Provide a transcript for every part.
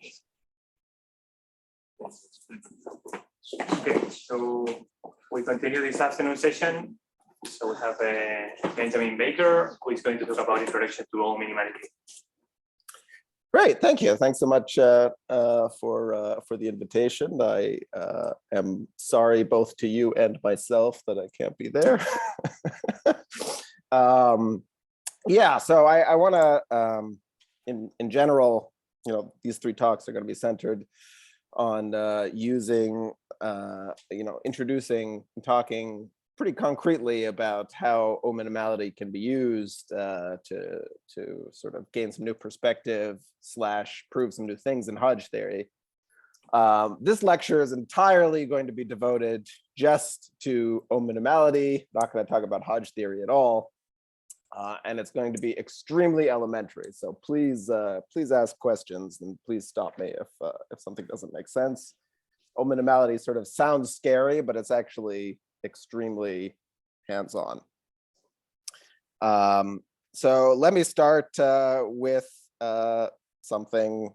Okay, so we continue this afternoon session. So we have Benjamin Bakker, who is going to talk about introduction to O-minimality. Great, thank you. Thanks so much for the invitation. I am sorry both to you and myself that I can't be there. Yeah, so I want to, in general, these three talks are going to be centered on introducing and talking pretty concretely about how O-minimality can be used to sort of gain some new perspective / prove some new things in Hodge theory. This lecture is entirely going to be devoted just to O-minimality, not going to talk about Hodge theory at all. And it's going to be extremely elementary. So please ask questions and please stop me if something doesn't make sense. O-minimality sort of sounds scary, but it's actually extremely hands-on. So let me start with something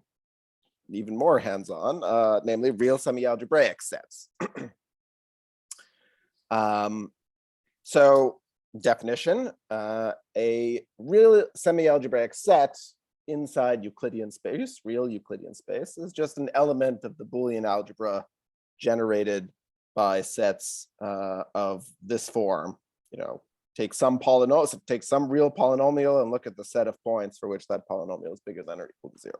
even more hands-on, namely real semi-algebraic sets. So definition, a real semi-algebraic set inside Euclidean space, real Euclidean space, is just an element of the Boolean algebra generated by sets of this form. Take some polynomial, take some real polynomial and look at the set of points for which that polynomial is bigger than or equal to 0.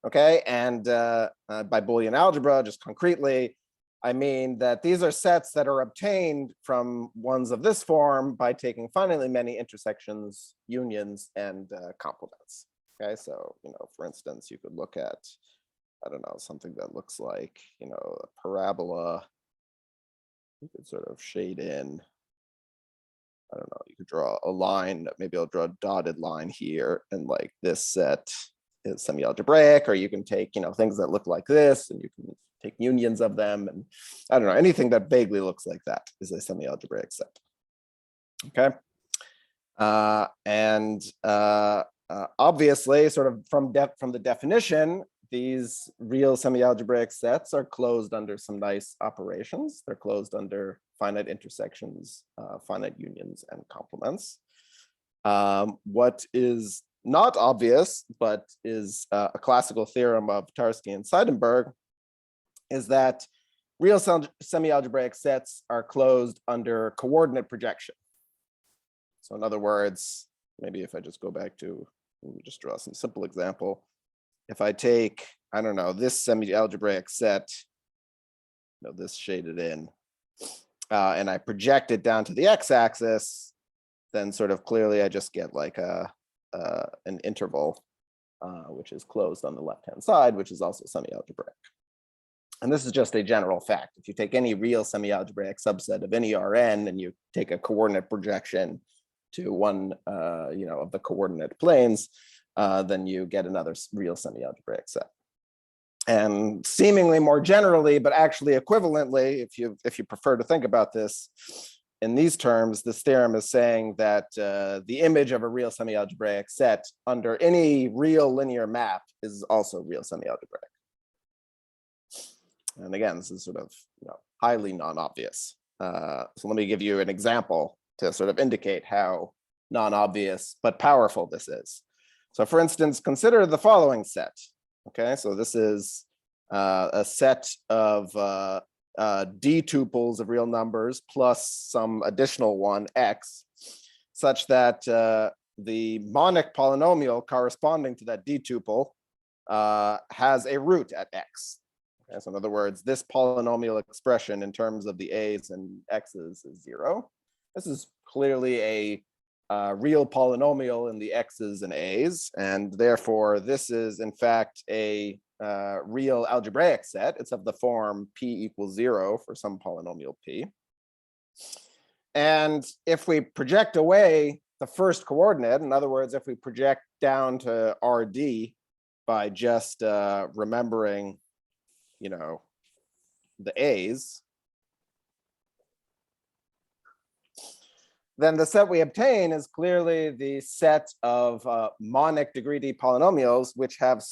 Okay, and by Boolean algebra, just concretely, I mean that these are sets that are obtained from ones of this form by taking finitely many intersections, unions, and complements. Okay, so for instance, you could look at, I don't know, something that looks like a parabola. You could sort of shade in, I don't know, you could draw a line, maybe I'll draw a dotted line here, and like this set is semi-algebraic, or you can take things that look like this and you can take unions of them, and I don't know, anything that vaguely looks like that is a semi-algebraic set. Okay, obviously, sort of from the definition, these real semi-algebraic sets are closed under some nice operations. They're closed under finite intersections, finite unions, and complements. What is not obvious, but is a classical theorem of Tarski and Seidenberg, is that real semi-algebraic sets are closed under coordinate projection. So in other words, maybe if I just go back to, let me just draw some simple example. If I take, I don't know, this semi-algebraic set, this shaded in, and I project it down to the x-axis, then sort of clearly I just get like an interval, which is closed on the left-hand side, which is also semi-algebraic. And this is just a general fact. If you take any real semi-algebraic subset of any Rn and you take a coordinate projection to one of the coordinate planes, then you get another real semi-algebraic set. And seemingly more generally, but actually equivalently, if you prefer to think about this in these terms, this theorem is saying that the image of a real semi-algebraic set under any real linear map is also real semi-algebraic. And again, this is sort of highly non-obvious. So let me give you an example to sort of indicate how non-obvious but powerful this is. So for instance, consider the following set. Okay, so this is a set of d tuples of real numbers plus some additional one, x, such that the monic polynomial corresponding to that d tuple has a root at x. Okay, so in other words, this polynomial expression in terms of the a's and x's is 0. This is clearly a real polynomial in the x's and a's, and therefore this is in fact a real algebraic set. It's of the form p equals 0 for some polynomial p. And if we project away the first coordinate, in other words, if we project down to RD by just remembering the a's, then the set we obtain is clearly the set of monic degree d polynomials which have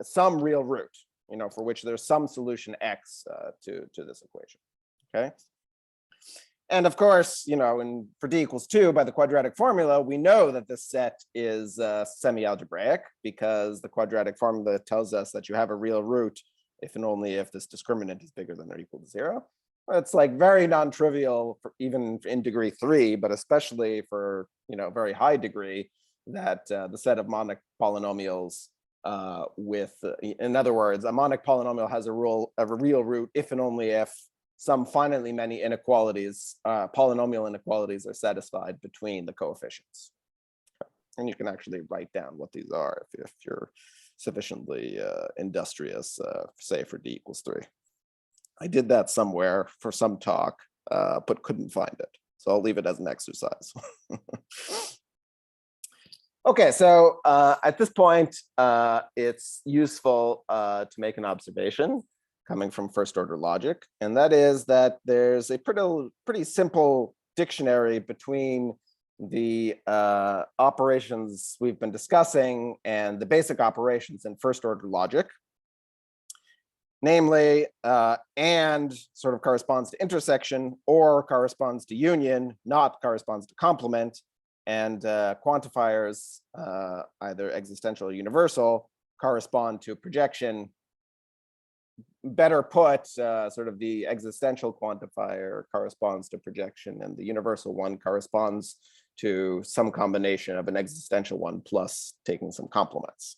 some real root, for which there's some solution x to this equation. Okay. And of course, for d equals 2 by the quadratic formula, we know that this set is semi-algebraic because the quadratic formula tells us that you have a real root if and only if this discriminant is bigger than or equal to 0. It's like very non-trivial even in degree 3, but especially for very high degree, that the set of monic polynomials in other words, a monic polynomial has a real root if and only if some finitely many inequalities, polynomial inequalities, are satisfied between the coefficients. And you can actually write down what these are if you're sufficiently industrious, say for d equals 3. I did that somewhere for some talk, but couldn't find it. So I'll leave it as an exercise. Okay, so at this point, it's useful to make an observation coming from first order logic, and that is that there's a pretty simple dictionary between the operations we've been discussing and the basic operations in first order logic. Namely, and sort of corresponds to intersection, or corresponds to union, not corresponds to complement, and quantifiers, either existential or universal, correspond to projection. Better put, sort of the existential quantifier corresponds to projection, and the universal one corresponds to some combination of an existential one plus taking some complements.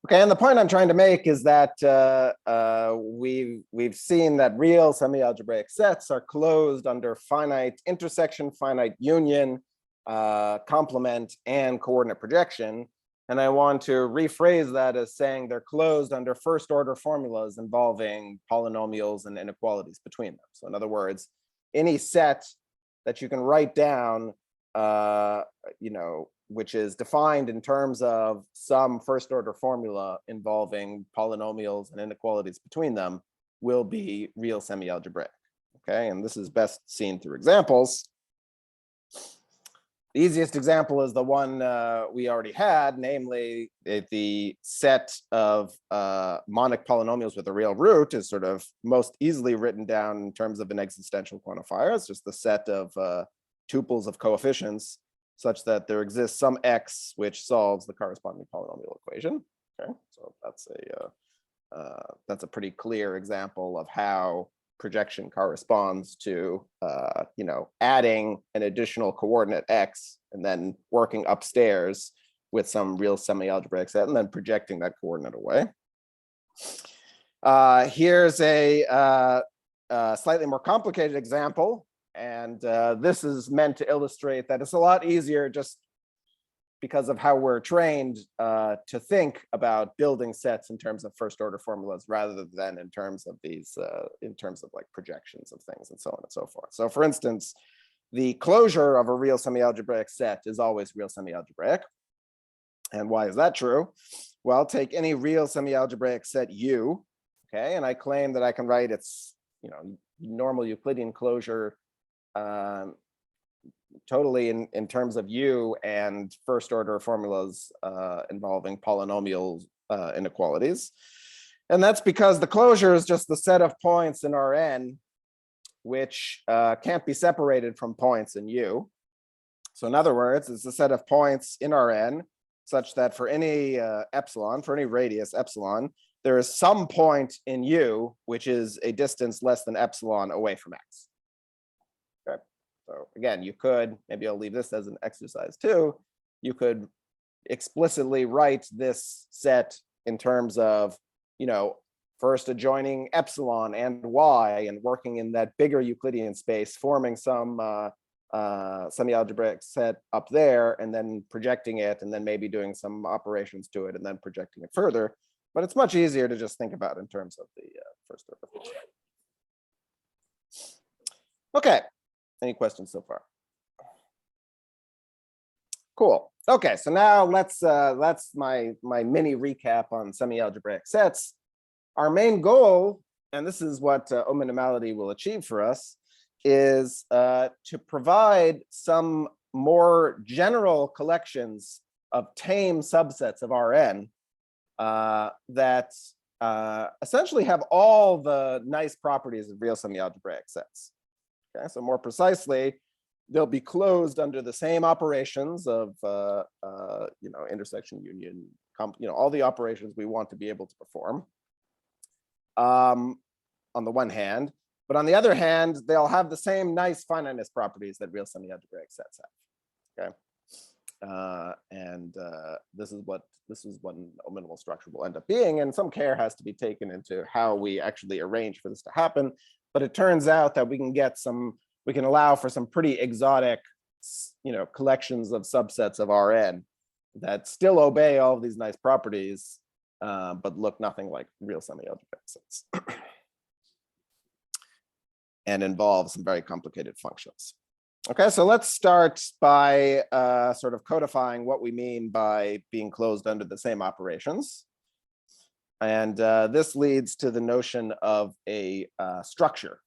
Okay, and the point I'm trying to make is that we've seen that real semi-algebraic sets are closed under finite intersection, finite union, complement, and coordinate projection. And I want to rephrase that as saying they're closed under first order formulas involving polynomials and inequalities between them. So in other words, any set that you can write down, which is defined in terms of some first order formula involving polynomials and inequalities between them, will be real semi-algebraic. Okay, and this is best seen through examples. The easiest example is the one we already had, namely the set of monic polynomials with a real root is sort of most easily written down in terms of an existential quantifier. It's just the set of tuples of coefficients such that there exists some x which solves the corresponding polynomial equation. Okay, so that's a pretty clear example of how projection corresponds to adding an additional coordinate x and then working upstairs with some real semi-algebraic set and then projecting that coordinate away. Here's a slightly more complicated example, and this is meant to illustrate that it's a lot easier just because of how we're trained to think about building sets in terms of first order formulas rather than in terms of these, in terms of like projections of things and so on and so forth. So for instance, the closure of a real semi-algebraic set is always real semi-algebraic. And why is that true? Well, take any real semi-algebraic set U, okay, and I claim that I can write its normal Euclidean closure totally in terms of U and first order formulas involving polynomial inequalities. And that's because the closure is just the set of points in Rn which can't be separated from points in U. So in other words, it's a set of points in Rn such that for any epsilon, for any radius epsilon, there is some point in U which is a distance less than epsilon away from x. Okay. So again, you could, maybe I'll leave this as an exercise too, you could explicitly write this set in terms of, first adjoining epsilon and y and working in that bigger Euclidean space, forming some semi-algebraic set up there and then projecting it and then maybe doing some operations to it and then projecting it further. But it's much easier to just think about in terms of the first order. Okay. Any questions so far? Cool. Okay, so now that's my mini recap on semi-algebraic sets. Our main goal, and this is what O-minimality will achieve for us, is to provide some more general collections of tame subsets of Rn that essentially have all the nice properties of real semi-algebraic sets. Okay, so more precisely, they'll be closed under the same operations of intersection, union, all the operations we want to be able to perform. On the one hand, but on the other hand, they'll have the same nice finiteness properties that real semi-algebraic sets have. Okay, this is what an O-minimal structure will end up being, and some care has to be taken into how we actually arrange for this to happen. But it turns out that we can allow for some pretty exotic, collections of subsets of Rn that still obey all of these nice properties, but look nothing like real semi-algebraic sets, and involve some very complicated functions. Okay, so let's start by sort of codifying what we mean by being closed under the same operations. And this leads to the notion of a structure,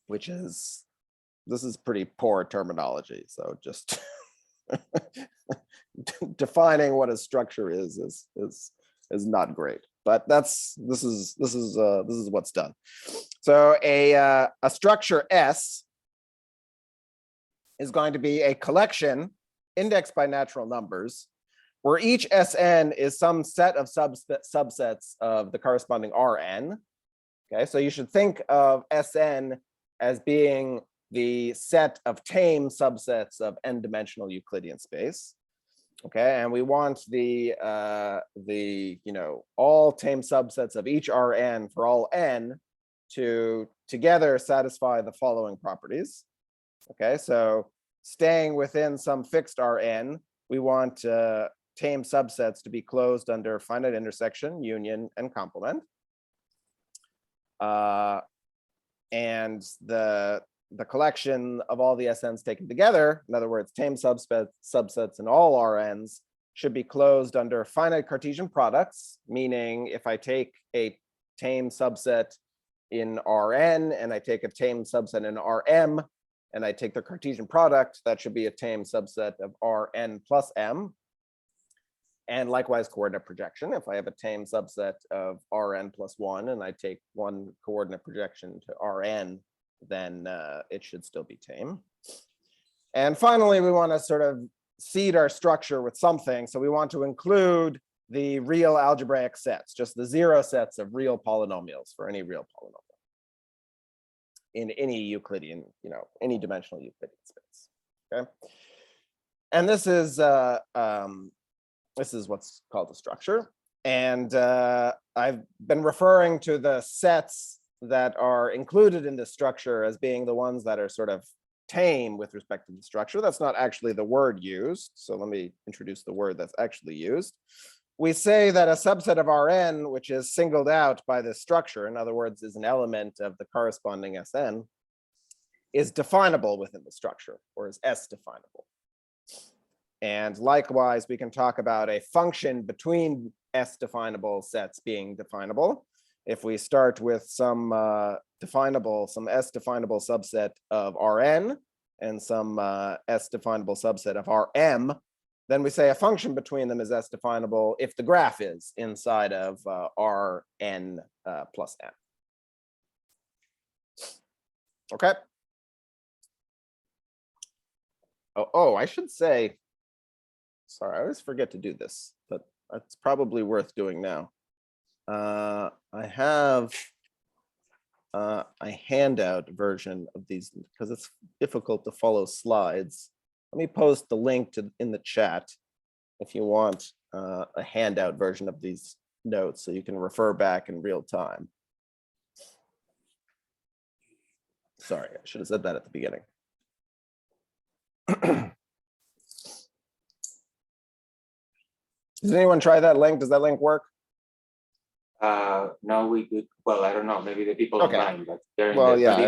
which is, this is pretty poor terminology. So just defining what a structure is not great, but this is what's done. So a structure S is going to be a collection indexed by natural numbers, where each Sn is some set of subsets of the corresponding Rn. Okay, so you should think of Sn as being the set of tame subsets of n-dimensional Euclidean space. Okay, and we want the all tame subsets of each Rn for all n to together satisfy the following properties. Okay, so staying within some fixed Rn, we want tame subsets to be closed under finite intersection, union, and complement. And the collection of all the Sns taken together, in other words, tame subsets in all Rns, should be closed under finite Cartesian products, meaning if I take a tame subset in Rn and I take a tame subset in Rm, and I take the Cartesian product, that should be a tame subset of Rn plus m. And likewise, coordinate projection. If I have a tame subset of Rn plus 1 and I take one coordinate projection to Rn, then it should still be tame. And finally, we want to sort of seed our structure with something. So we want to include the real algebraic sets, just the zero sets of real polynomials for any real polynomial in any Euclidean, any dimensional Euclidean space. Okay, and this is what's called a structure. And I've been referring to the sets that are included in this structure as being the ones that are sort of tame with respect to the structure. That's not actually the word used. So let me introduce the word that's actually used. We say that a subset of Rn, which is singled out by this structure, in other words, is an element of the corresponding Sn, is definable within the structure, or is S definable. And likewise, we can talk about a function between S definable sets being definable. If we start with some S definable subset of Rn and some S definable subset of Rm, then we say a function between them is S definable if the graph is inside of Rn plus m. Okay. Oh, I should say, sorry, I always forget to do this, but it's probably worth doing now. I have a handout version of these because it's difficult to follow slides. Let me post the link in the chat if you want a handout version of these notes so you can refer back in real time. Sorry, I should have said that at the beginning. Does anyone try that link? Does that link work? No, we could. Well, I don't know. Maybe the people online, but well, yeah. But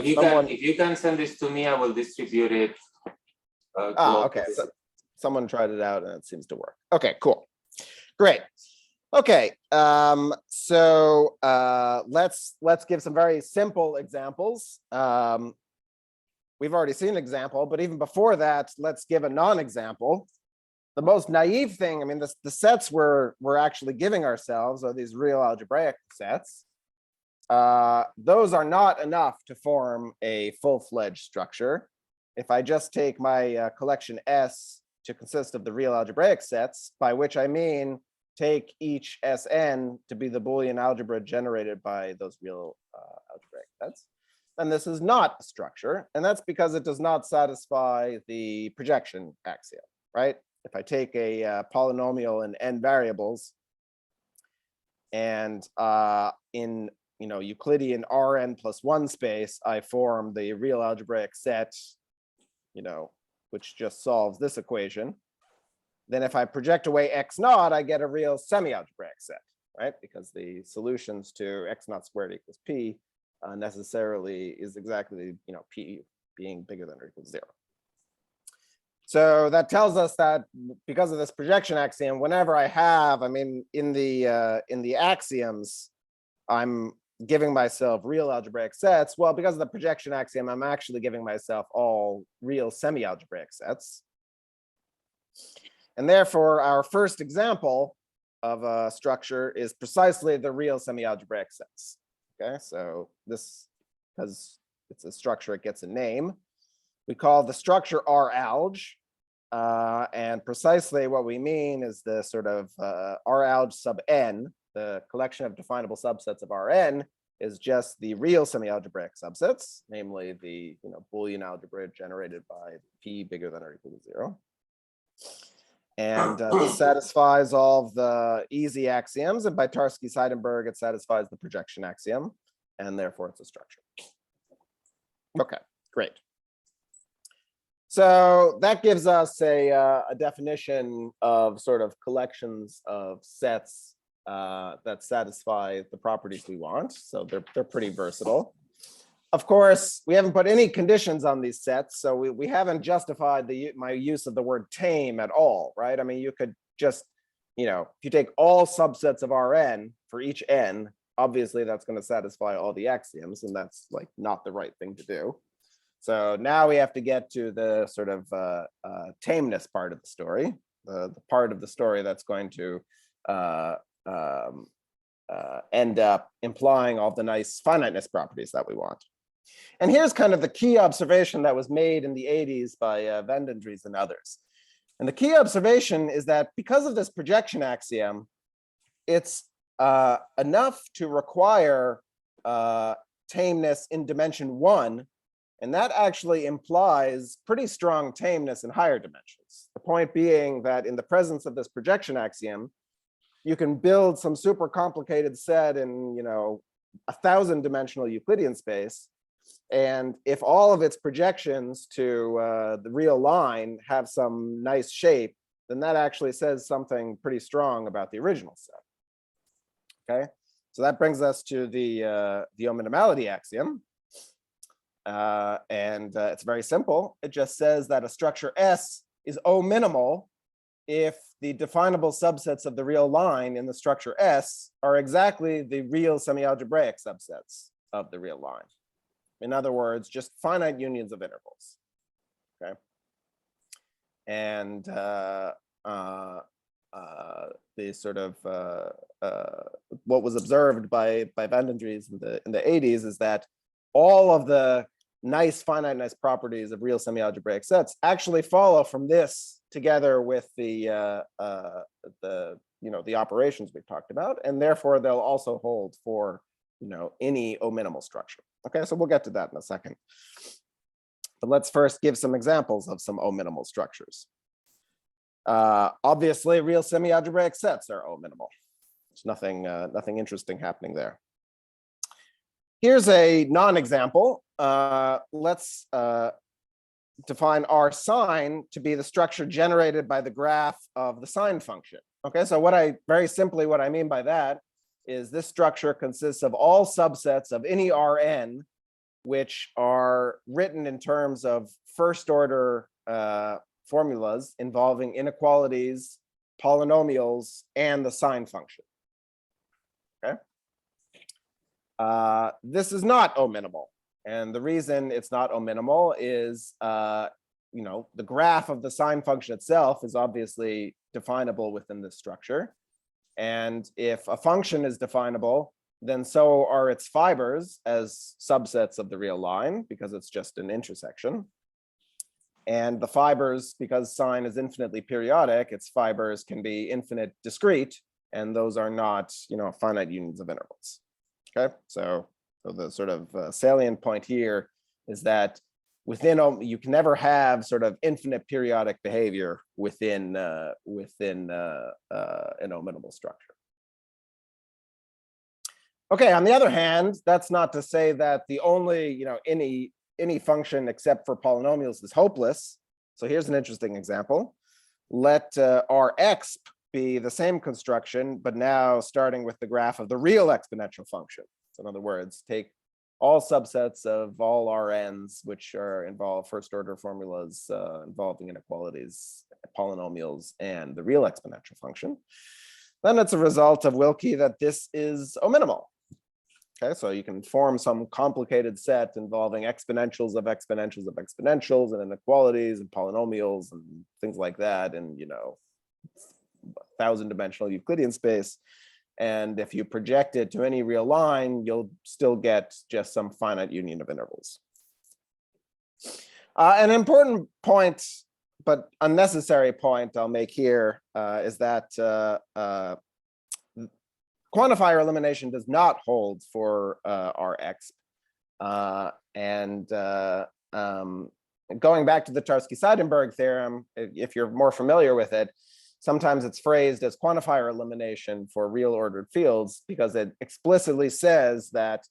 if you can send this to me, I will distribute it. Okay. So someone tried it out and it seems to work. Okay, cool, great. Okay, so let's give some very simple examples. We've already seen an example, but even before that, let's give a non-example. the most naive thing, I mean, the sets we're actually giving ourselves are these real algebraic sets. Those are not enough to form a full-fledged structure. If I just take my collection S to consist of the real algebraic sets, by which I mean take each Sn to be the Boolean algebra generated by those real algebraic sets, then this is not a structure. And that's because it does not satisfy the projection axiom, right? If I take a polynomial in n variables and in Euclidean Rn plus 1 space, I form the real algebraic set, which just solves this equation. Then if I project away x naught, I get a real semi-algebraic set, right? Because the solutions to x naught squared equals p necessarily is exactly, p being bigger than or equal to 0. So that tells us that because of this projection axiom, whenever I have, in the axioms, I'm giving myself real algebraic sets. Well, because of the projection axiom, I'm actually giving myself all real semi-algebraic sets. And therefore, our first example of a structure is precisely the real semi-algebraic sets. Okay, so this, because it's a structure, it gets a name. We call the structure R-alg. And precisely what we mean is the sort of R-alg sub n, the collection of definable subsets of Rn, is just the real semi-algebraic subsets, namely the Boolean algebra generated by p bigger than or equal to 0. And this satisfies all of the easy axioms, and by Tarski-Seidenberg, it satisfies the projection axiom, and therefore it's a structure. Okay, great. So that gives us a definition of sort of collections of sets that satisfy the properties we want. So they're pretty versatile. Of course, we haven't put any conditions on these sets, so we haven't justified my use of the word tame at all, right? I mean, you could just, if you take all subsets of Rn for each n, obviously that's going to satisfy all the axioms, and that's like not the right thing to do. So now we have to get to the sort of tameness part of the story, the part of the story that's going to end up implying all the nice finiteness properties that we want. And here's kind of the key observation that was made in the 80s by Van den Dries and others. And the key observation is that because of this projection axiom, it's enough to require tameness in dimension 1. And that actually implies pretty strong tameness in higher dimensions. The point being that in the presence of this projection axiom, you can build some super complicated set in 1,000-dimensional Euclidean space. And if all of its projections to the real line have some nice shape, then that actually says something pretty strong about the original set. Okay, so that brings us to the O-minimality axiom. And it's very simple. It just says that a structure S is O-minimal if the definable subsets of the real line in the structure S are exactly the real semi-algebraic subsets of the real line. In other words, just finite unions of intervals. Okay. And the sort of what was observed by Van den Dries in the 80s is that all of the nice finiteness properties of real semi-algebraic sets actually follow from this, together with the operations we've talked about, and therefore they'll also hold for any O-minimal structure. Okay, so we'll get to that in a second. But let's first give some examples of some O-minimal structures. Obviously, real semi-algebraic sets are O-minimal. There's nothing interesting happening there. Here's a non-example. Let's define R sine to be the structure generated by the graph of the sine function. Okay, so what I mean by that is this structure consists of all subsets of any Rn, which are written in terms of first order formulas involving inequalities, polynomials, and the sine function. Okay. This is not O-minimal. And the reason it's not O-minimal is the graph of the sine function itself is obviously definable within this structure. And if a function is definable, then so are its fibers as subsets of the real line, because it's just an intersection. And the fibers, because sine is infinitely periodic, its fibers can be infinite discrete, and those are not, finite unions of intervals. Okay, so the sort of salient point here is that you can never have sort of infinite periodic behavior within an O-minimal structure. Okay, on the other hand, that's not to say that the only, any function except for polynomials is hopeless. So here's an interesting example. Let Rx be the same construction, but now starting with the graph of the real exponential function. So in other words, take all subsets of all Rn's, which involve first order formulas involving inequalities, polynomials, and the real exponential function. Then it's a result of Wilkie that this is O-minimal. Okay, so you can form some complicated set involving exponentials of exponentials of exponentials and inequalities and polynomials and things like that, and 1,000-dimensional Euclidean space. And if you project it to any real line, you'll still get just some finite union of intervals. An important point, but unnecessary point I'll make here is that quantifier elimination does not hold for Rx. Going back to the Tarski-Seidenberg theorem, if you're more familiar with it, sometimes it's phrased as quantifier elimination for real ordered fields because it explicitly says that,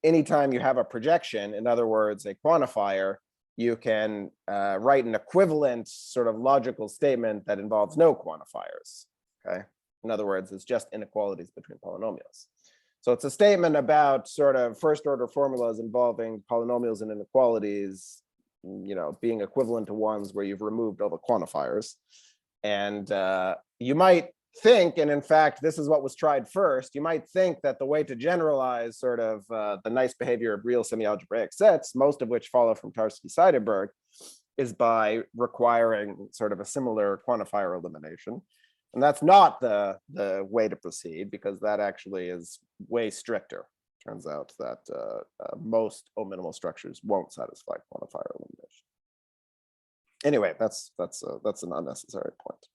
anytime you have a projection, in other words, a quantifier, you can write an equivalent sort of logical statement that involves no quantifiers. Okay. In other words, it's just inequalities between polynomials. So it's a statement about sort of first order formulas involving polynomials and inequalities, being equivalent to ones where you've removed all the quantifiers. And you might think, and in fact, this is what was tried first, you might think that the way to generalize sort of the nice behavior of real semi-algebraic sets, most of which follow from Tarski-Seidenberg, is by requiring sort of a similar quantifier elimination. And that's not the way to proceed, because that actually is way stricter. Turns out that most O-minimal structures won't satisfy quantifier elimination. Anyway, that's an unnecessary point.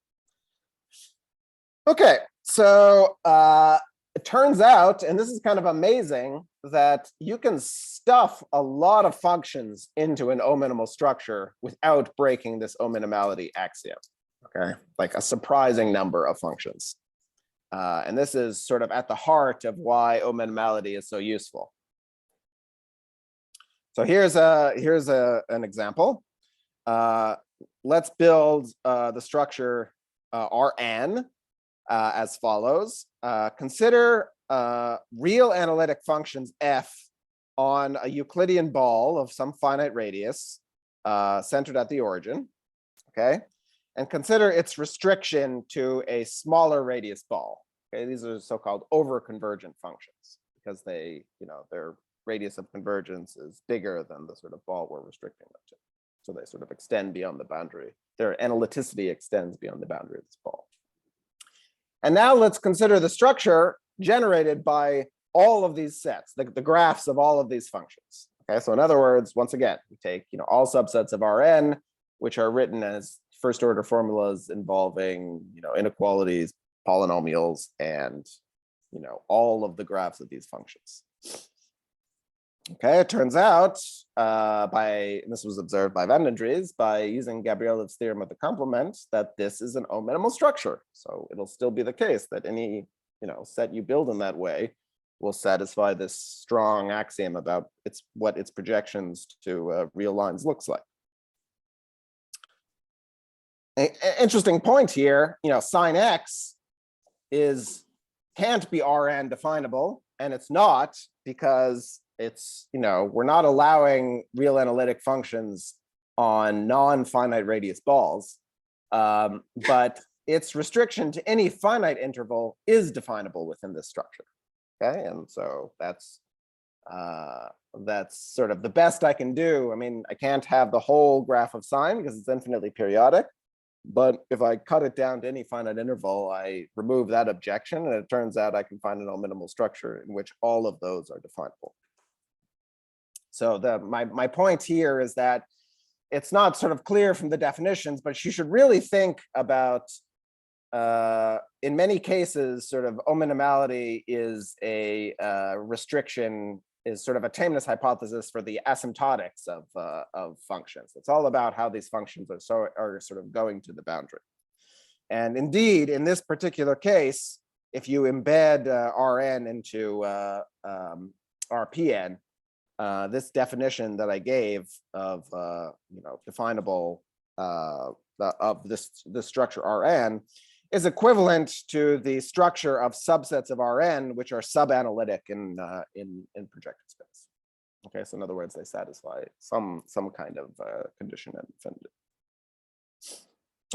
Okay, so it turns out, and this is kind of amazing, that you can stuff a lot of functions into an O-minimal structure without breaking this O-minimality axiom. Okay, like a surprising number of functions. And this is sort of at the heart of why O-minimality is so useful. So here's an example. Let's build the structure Rn as follows. Consider real analytic functions f on a Euclidean ball of some finite radius centered at the origin. Okay. And consider its restriction to a smaller radius ball. Okay, these are so-called over-convergent functions because their radius of convergence is bigger than the sort of ball we're restricting them to. So they sort of extend beyond the boundary. Their analyticity extends beyond the boundary of this ball. And now let's consider the structure generated by all of these sets, the graphs of all of these functions. Okay, so in other words, once again, we take all subsets of Rn, which are written as first order formulas involving inequalities, polynomials, and all of the graphs of these functions. Okay, it turns out this was observed by Van den Dries by using Gabriel's theorem of the complement, that this is an O-minimal structure. So it'll still be the case that any set you build in that way will satisfy this strong axiom about what its projections to real lines looks like. An interesting point here, sine x can't be Rn definable, and it's not because it's, we're not allowing real analytic functions on non-finite radius balls, but its restriction to any finite interval is definable within this structure. Okay, and so that's That's sort of the best I can do. I mean, I can't have the whole graph of sine because it's infinitely periodic. But if I cut it down to any finite interval, I remove that objection, and it turns out I can find an O-minimal structure in which all of those are definable. So my point here is that it's not sort of clear from the definitions, but you should really think about, in many cases, sort of O-minimality is a restriction, is sort of a tameness hypothesis for the asymptotics of functions. It's all about how these functions are sort of going to the boundary. And indeed, in this particular case, if you embed Rn into Rpn, this definition that I gave of definable of this structure Rn is equivalent to the structure of subsets of Rn, which are subanalytic in projected space. Okay, so in other words, they satisfy some kind of condition at infinity.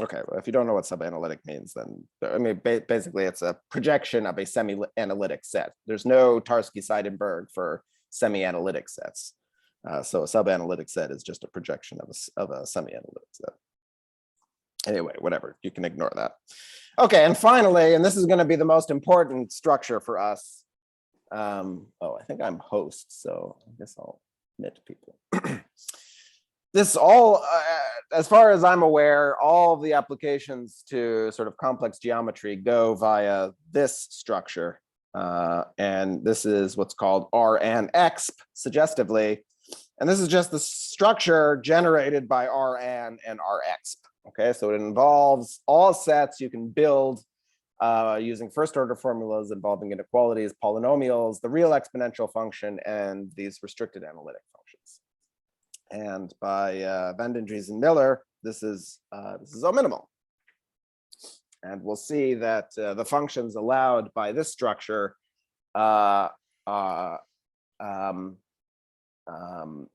Okay, well, if you don't know what subanalytic means, then I mean basically it's a projection of a semi-analytic set. There's no Tarski-Seidenberg for semi-analytic sets. So a subanalytic set is just a projection of a semi-analytic set. Anyway, whatever, you can ignore that. Okay, and finally, and this is going to be the most important structure for us. Oh, I think I'm host, so I guess I'll admit people. This all, as far as I'm aware, all of the applications to sort of complex geometry go via this structure. And this is what's called Rn-exp, suggestively. And this is just the structure generated by Rn and Rexp. Okay, so it involves all sets you can build using first order formulas involving inequalities, polynomials, the real exponential function, and these restricted analytic functions. And by Van den Dries and Miller, this is O-minimal. And we'll see that the functions allowed by this structure not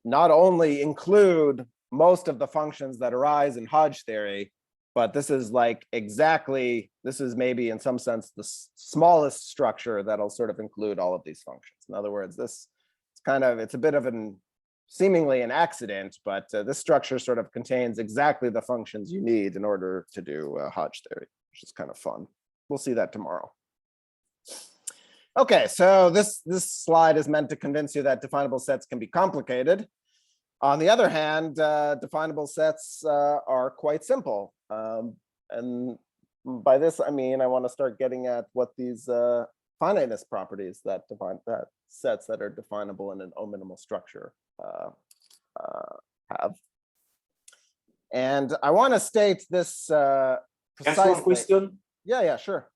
only include most of the functions that arise in Hodge theory, but this is like exactly, this is maybe in some sense the smallest structure that'll sort of include all of these functions. In other words, this it's kind of, it's a bit of an seemingly an accident, but this structure sort of contains exactly the functions you need in order to do Hodge theory, which is kind of fun. We'll see that tomorrow. Okay, so this slide is meant to convince you that definable sets can be complicated. On the other hand, definable sets are quite simple. And by this, I mean, I want to start getting at what these finiteness properties that define that sets that are definable in an O-minimal structure have. And I want to state this precisely. One question. Yeah, sure.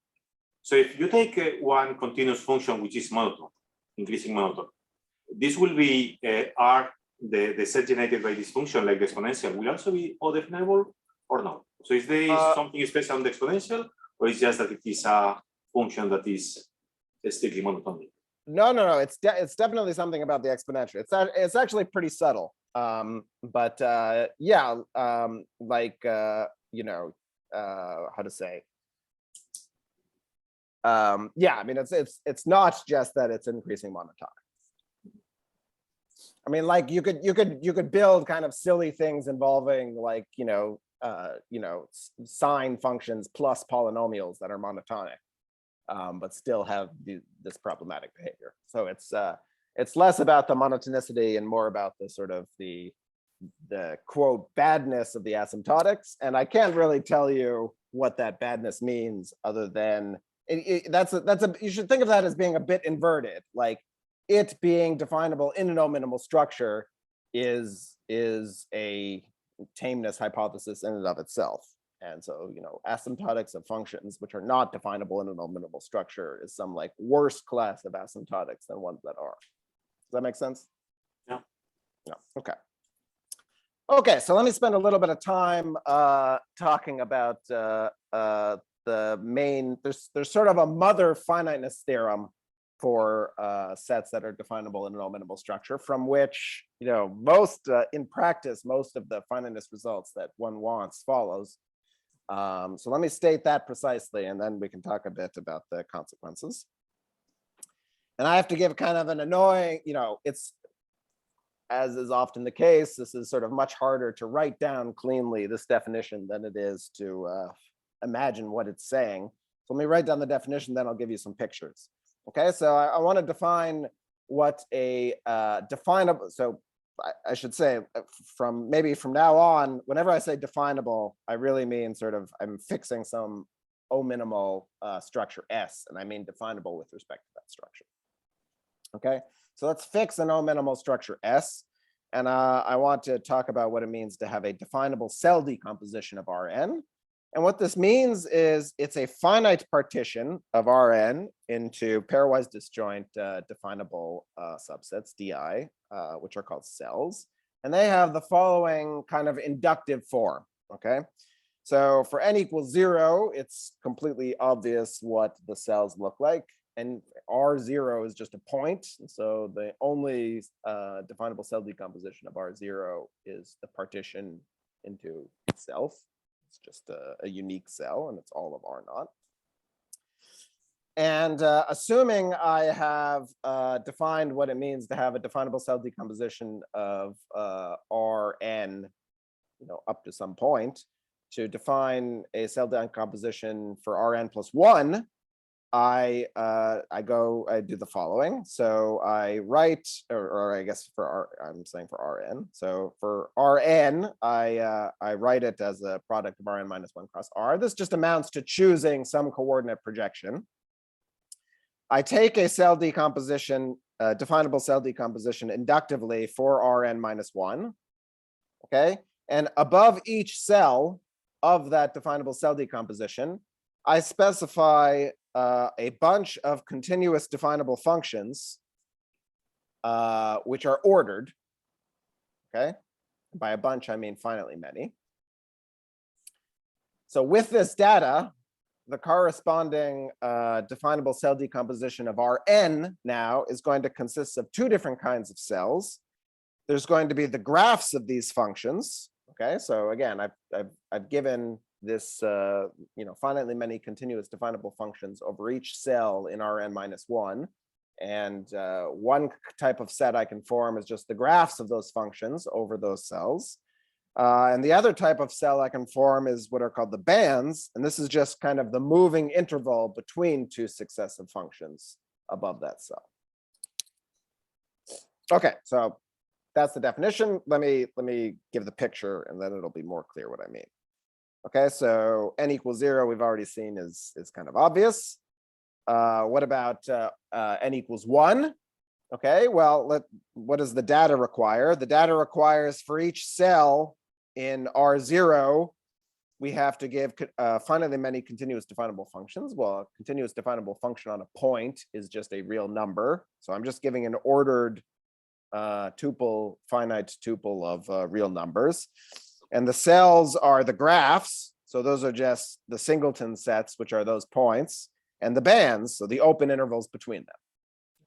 So if you take one continuous function which is monotone, increasing monotone, this will be R, the set generated by this function, like the exponential, will also be O definable or no? So is there something special on the exponential, or is just that it is a function that is strictly monotonic? No. It's definitely something about the exponential. It's actually pretty subtle. But yeah, like you know, how to say. Yeah, I mean, it's not just that it's increasing monotonic. I mean, like you could build kind of silly things involving like sine functions plus polynomials that are monotonic, but still have this problematic behavior. So it's less about the monotonicity and more about the sort of the quote badness of the asymptotics. And I can't really tell you what that badness means other than you should think of that as being a bit inverted, like it being definable in an O-minimal structure is a tameness hypothesis in and of itself. And so, asymptotics of functions which are not definable in an O-minimal structure is some like worse class of asymptotics than ones that are. Does that make sense? Yeah. No. Okay. Okay, so let me spend a little bit of time talking about the main, there's sort of a mother finiteness theorem for sets that are definable in an O-minimal structure, from which, most in practice, most of the finiteness results that one wants follows. So let me state that precisely, and then we can talk a bit about the consequences. And I have to give kind of an annoying, it's, as is often the case, this is sort of much harder to write down cleanly, this definition, than it is to imagine what it's saying. So let me write down the definition, then I'll give you some pictures. Okay, so I want to define what a definable, so I should say from now on, whenever I say definable, I really mean sort of, I'm fixing some O-minimal structure S, and I mean definable with respect to that structure. Okay, so let's fix an O-minimal structure S, and I want to talk about what it means to have a definable cell decomposition of Rn. And what this means is it's a finite partition of Rn into pairwise disjoint definable subsets, Di, which are called cells. And they have the following kind of inductive form, okay? So for n equals 0, it's completely obvious what the cells look like. And R0 is just a point. So the only definable cell decomposition of R0 is the partition into itself. It's just a unique cell, and it's all of R0. And assuming I have defined what it means to have a definable cell decomposition of Rn, up to some point, to define a cell decomposition for Rn plus 1, I do the following. So I write, or I guess I'm saying for Rn. So for Rn, I write it as a product of Rn minus 1 cross R. This just amounts to choosing some coordinate projection. I take a cell decomposition, definable cell decomposition inductively for Rn minus 1. Okay, and above each cell of that definable cell decomposition, I specify a bunch of continuous definable functions, which are ordered. Okay, by a bunch, I mean finitely many. So with this data, the corresponding definable cell decomposition of Rn now is going to consist of two different kinds of cells. There's going to be the graphs of these functions. Okay, so again, I've given this finitely many continuous definable functions over each cell in Rn minus 1. And one type of set I can form is just the graphs of those functions over those cells. And the other type of cell I can form is what are called the bands. And this is just kind of the moving interval between two successive functions above that cell. Okay, so that's the definition. Let me give the picture, and then it'll be more clear what I mean. Okay, so n equals 0, we've already seen is kind of obvious. What about n equals 1? Okay, well, what does the data require? The data requires for each cell in R0, we have to give finitely many continuous definable functions. Well, a continuous definable function on a point is just a real number. So I'm just giving an ordered tuple, finite tuple of real numbers. And the cells are the graphs. So those are just the singleton sets, which are those points, and the bands, so the open intervals between them.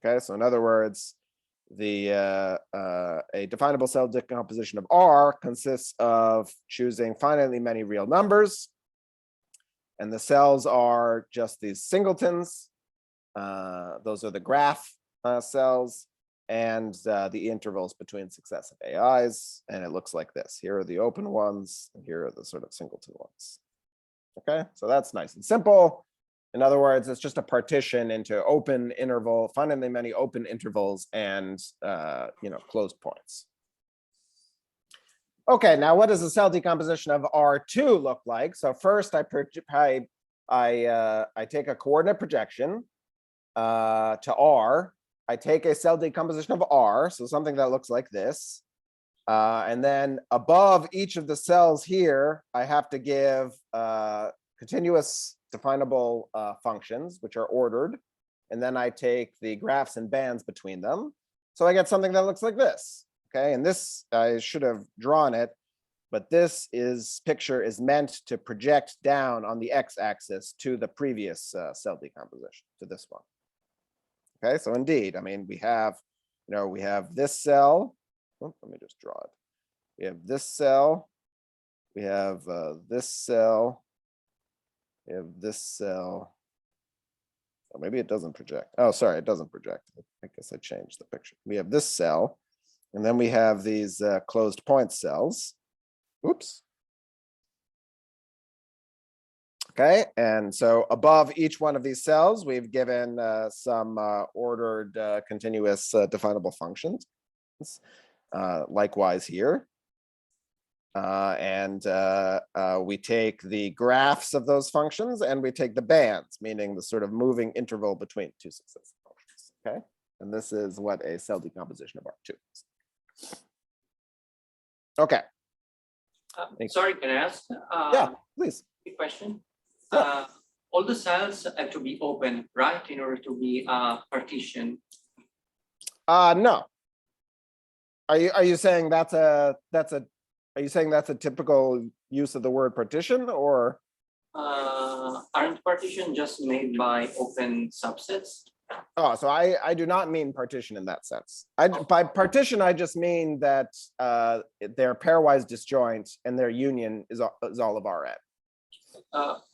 Okay, so in other words, a definable cell decomposition of R consists of choosing finitely many real numbers, and the cells are just these singletons. Those are the graph cells, and the intervals between successive AIs, and it looks like this. Here are the open ones, and here are the sort of singleton ones. Okay, so that's nice and simple. In other words, it's just a partition into open interval, finitely many open intervals, and closed points. Okay, now what does the cell decomposition of R2 look like? So first, I take a coordinate projection to R. I take a cell decomposition of R, so something that looks like this. And then above each of the cells here, I have to give continuous definable functions, which are ordered. And then I take the graphs and bands between them. So I get something that looks like this. Okay, and this, I should have drawn it, but this picture is meant to project down on the x-axis to the previous cell decomposition, to this one. Okay, so indeed, I mean, we have this cell. Oh, let me just draw it. We have this cell. We have this cell. We have this cell. Or maybe it doesn't project. Oh, sorry, it doesn't project. I guess I changed the picture. We have this cell, and then we have these closed point cells. Oops. Okay, and so above each one of these cells, we've given some ordered continuous definable functions. Likewise here. And we take the graphs of those functions and we take the bands, meaning the sort of moving interval between two successive functions. Okay, and this is what a cell decomposition of R2 is. Okay. Sorry, can I ask? Yeah, please. A question. Yeah. All the cells have to be open, right, in order to be partitioned. No. Are you saying that's a typical use of the word partition, or? Aren't partition just made by open subsets? Oh, so I do not mean partition in that sense. By partition, I just mean that they're pairwise disjoint and their union is all of Rn.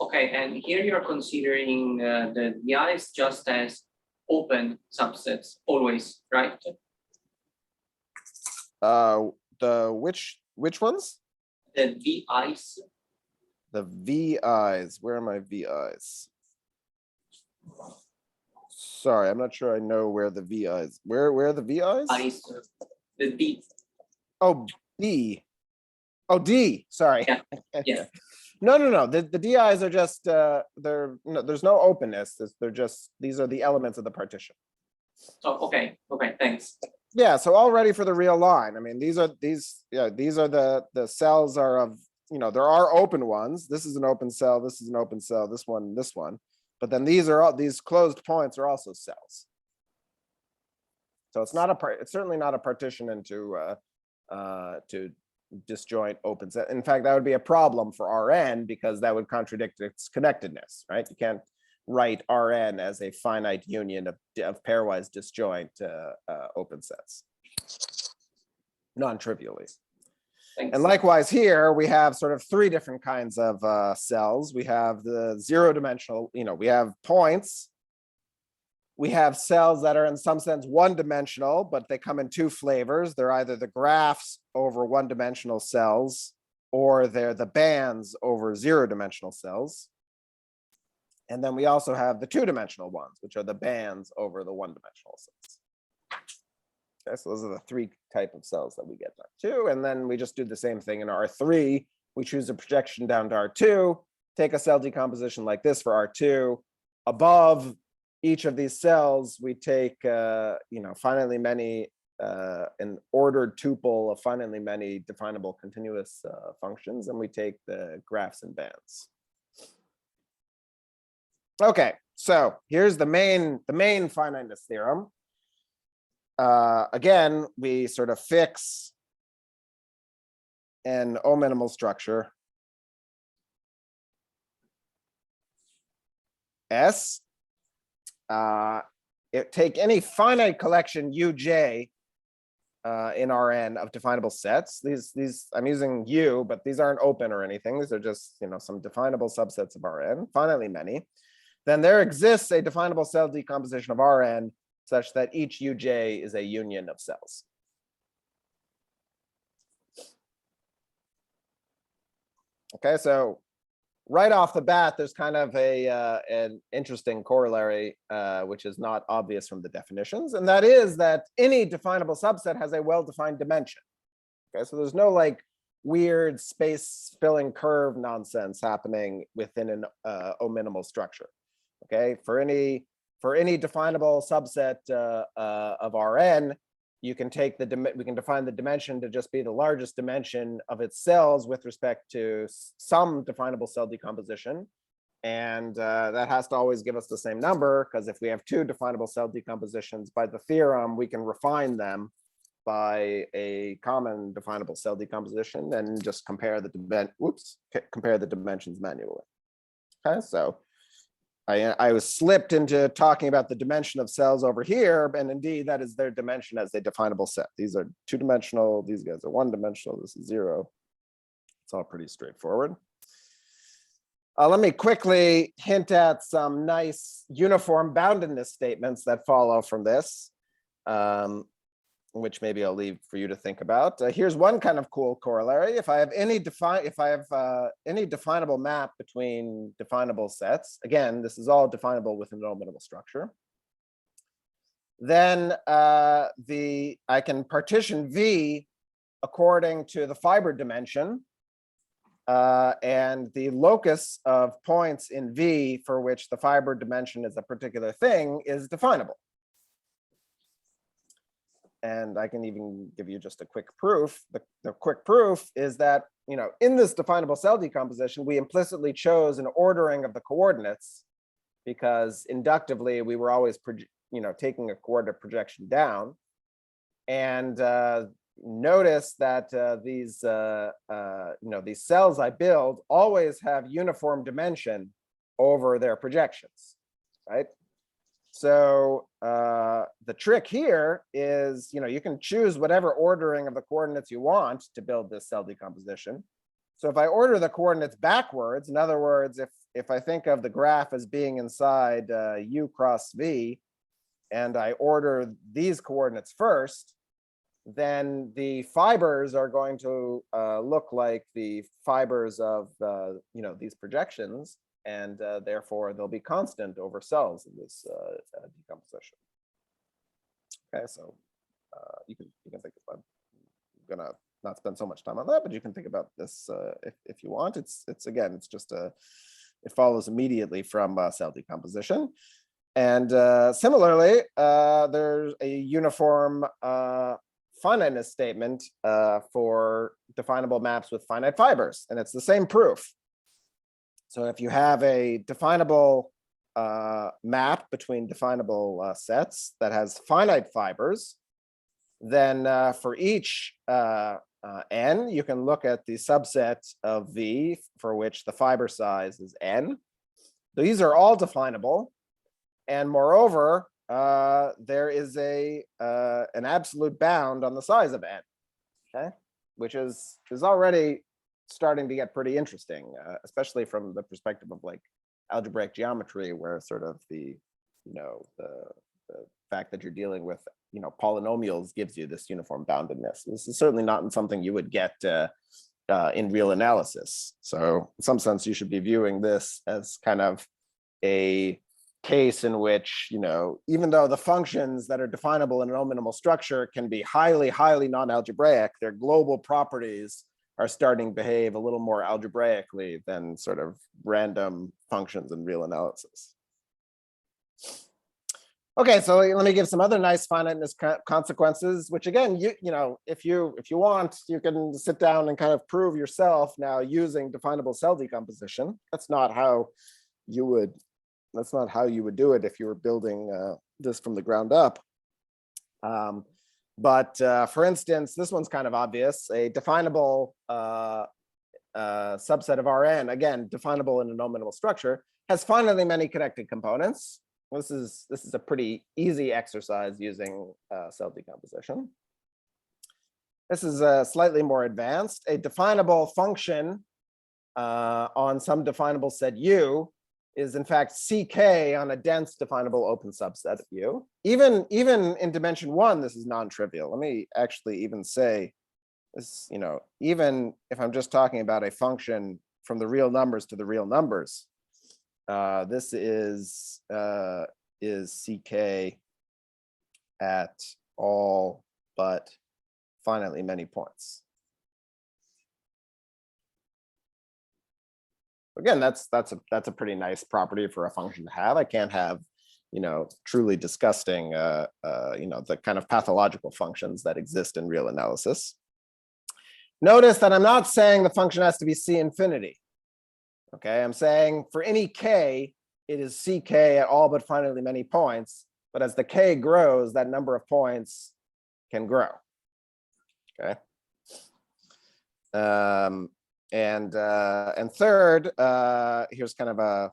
Okay, and here you're considering the VIs just as open subsets always, right? The which ones? The VIs. The VIs. Where are my VIs? Sorry, I'm not sure I know where the VIs. Where are the VIs? The D. Oh, D. Oh, D. Sorry. Yeah. Yeah. No. The DIs are just there's no openness. They're just, these are the elements of the partition. Oh, okay. Thanks. Yeah. So all ready for the real line. I mean, these are the cells are of, there are open ones. This is an open cell. This is an open cell. This one. But then these closed points are also cells. So it's certainly not a partition into to disjoint open set. In fact, that would be a problem for Rn because that would contradict its connectedness, right? You can't write Rn as a finite union of pairwise disjoint open sets, non-trivially. Thanks. And likewise here, we have sort of three different kinds of cells. We have the zero-dimensional, we have points. We have cells that are in some sense one-dimensional, but they come in two flavors. They're either the graphs over one-dimensional cells, or they're the bands over zero-dimensional cells. And then we also have the two-dimensional ones, which are the bands over the one-dimensional cells. Okay, so those are the three type of cells that we get in R2. And then we just do the same thing in R3. We choose a projection down to R2, take a cell decomposition like this for R2. Above each of these cells, we take finitely many, an ordered tuple of finitely many definable continuous functions, and we take the graphs and bands. Okay, so here's the main finiteness theorem. Again, we sort of fix an O-minimal structure S. Take any finite collection Uj in Rn of definable sets. These I'm using U, but these aren't open or anything. These are just some definable subsets of Rn, finitely many. Then there exists a definable cell decomposition of Rn such that each Uj is a union of cells. Okay, so right off the bat, there's kind of an interesting corollary, which is not obvious from the definitions, and that is that any definable subset has a well-defined dimension. Okay, so there's no weird space-filling curve nonsense happening within an O-minimal structure. Okay, for any definable subset of Rn, we can define the dimension to just be the largest dimension of its cells with respect to some definable cell decomposition. And that has to always give us the same number, because if we have two definable cell decompositions, by the theorem, we can refine them by a common definable cell decomposition and just compare the dimensions manually. Okay, so I was slipped into talking about the dimension of cells over here, and indeed that is their dimension as a definable set. These are two-dimensional, these guys are one-dimensional, this is zero. It's all pretty straightforward. Let me quickly hint at some nice uniform boundedness statements that follow from this, which maybe I'll leave for you to think about. Here's one kind of cool corollary. If I have any definable map between definable sets, again, this is all definable with an O-minimal structure, then I can partition V according to the fiber dimension. And the locus of points in V for which the fiber dimension is a particular thing is definable. And I can even give you just a quick proof. The quick proof is that, in this definable cell decomposition, we implicitly chose an ordering of the coordinates because inductively we were always, taking a coordinate projection down. And notice that these cells I build always have uniform dimension over their projections, right? So the trick here is, you can choose whatever ordering of the coordinates you want to build this cell decomposition. So if I order the coordinates backwards, in other words, if I think of the graph as being inside U cross V, and I order these coordinates first, then the fibers are going to look like the fibers of these projections, and therefore they'll be constant over cells in this decomposition. Okay, so you can think about. I'm gonna not spend so much time on that, but you can think about this if you want. It's just it follows immediately from cell decomposition, and similarly, there's a uniform finiteness statement for definable maps with finite fibers, and it's the same proof. So if you have a definable map between definable sets that has finite fibers, then for each n, you can look at the subset of V for which the fiber size is n. These are all definable, and moreover, there is an absolute bound on the size of n, okay, which is already starting to get pretty interesting, especially from the perspective of like algebraic geometry, where sort of the fact that you're dealing with polynomials gives you this uniform boundedness. This is certainly not something you would get in real analysis. So in some sense, you should be viewing this as kind of a case in which, even though the functions that are definable in an O-minimal structure can be highly, highly non-algebraic, their global properties are starting to behave a little more algebraically than sort of random functions in real analysis. Okay, so let me give some other nice finiteness consequences, which again, if you want, you can sit down and kind of prove yourself now using definable cell decomposition. That's not how you would do it if you were building this from the ground up. But for instance, this one's kind of obvious. A definable subset of Rn, again, definable in a no-minimal structure, has finitely many connected components. This is a pretty easy exercise using cell decomposition. This is slightly more advanced. A definable function on some definable set U is in fact CK on a dense definable open subset of U. Even in dimension 1, this is non-trivial. Let me actually even say this, even if I'm just talking about a function from the real numbers to the real numbers, this is CK at all but finitely many points. Again, that's a pretty nice property for a function to have. I can't have, truly disgusting, the kind of pathological functions that exist in real analysis. Notice that I'm not saying the function has to be C infinity. Okay, I'm saying for any k, it is CK at all but finitely many points. But as the k grows, that number of points can grow. Okay. And third, here's kind of a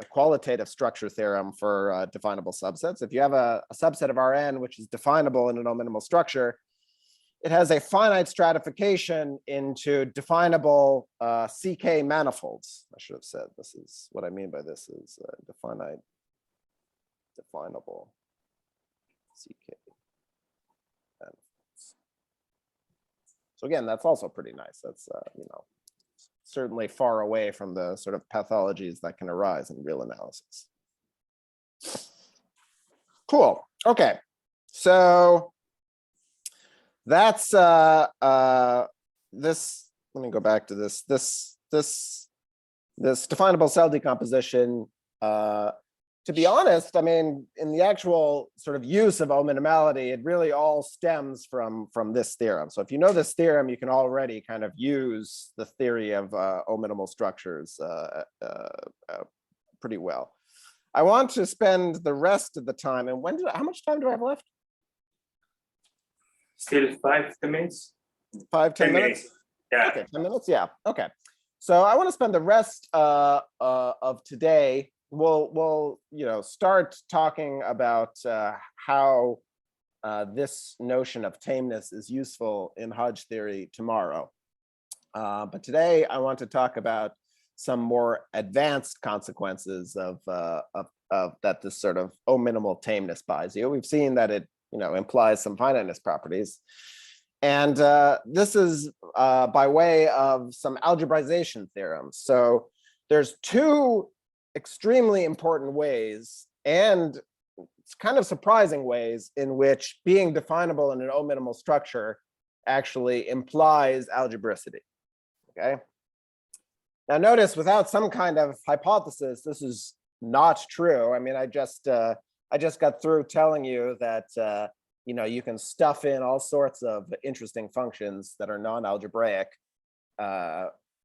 qualitative structure theorem for definable subsets. If you have a subset of Rn which is definable in a no-minimal structure, it has a finite stratification into definable CK manifolds. I should have said this is what I mean by this is definable CK manifolds. So again, that's also pretty nice. That's you know, certainly far away from the sort of pathologies that can arise in real analysis. Cool. Okay. So that's this. Let me go back to this. This definable cell decomposition. To be honest, I mean, in the actual sort of use of O-minimality, it really all stems from this theorem. So if you know this theorem, you can already kind of use the theory of O-minimal structures pretty well. I want to spend the rest of the time, and how much time do I have left? Still 5-10 minutes. 5-10 minutes? Yeah. Okay, 10 minutes. Yeah. Okay. So I want to spend the rest of today. We'll you know, start talking about how this notion of tameness is useful in Hodge theory tomorrow. But today I want to talk about some more advanced consequences of that this sort of O-minimal tameness buys you. We've seen that it, you know, implies some finiteness properties. And this is by way of some algebraization theorems. So there's two extremely important ways, and it's kind of surprising ways, in which being definable in an O-minimal structure actually implies algebraicity. Okay. Now notice, without some kind of hypothesis, this is not true. I mean, I just got through telling you that you know, you can stuff in all sorts of interesting functions that are non-algebraic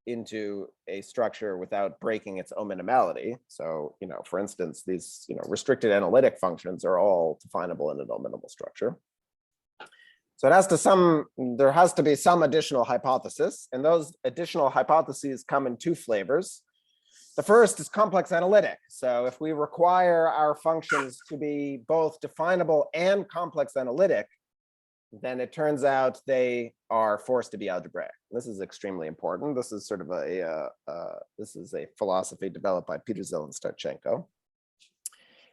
into a structure without breaking its O-minimality. So, you know, for instance, these, you know, restricted analytic functions are all definable in an O-minimal structure. So there has to be some additional hypothesis, and those additional hypotheses come in two flavors. The first is complex analytic. So if we require our functions to be both definable and complex analytic, then it turns out they are forced to be algebraic. This is extremely important. This is sort of this is a philosophy developed by Peterzel and Starchenko.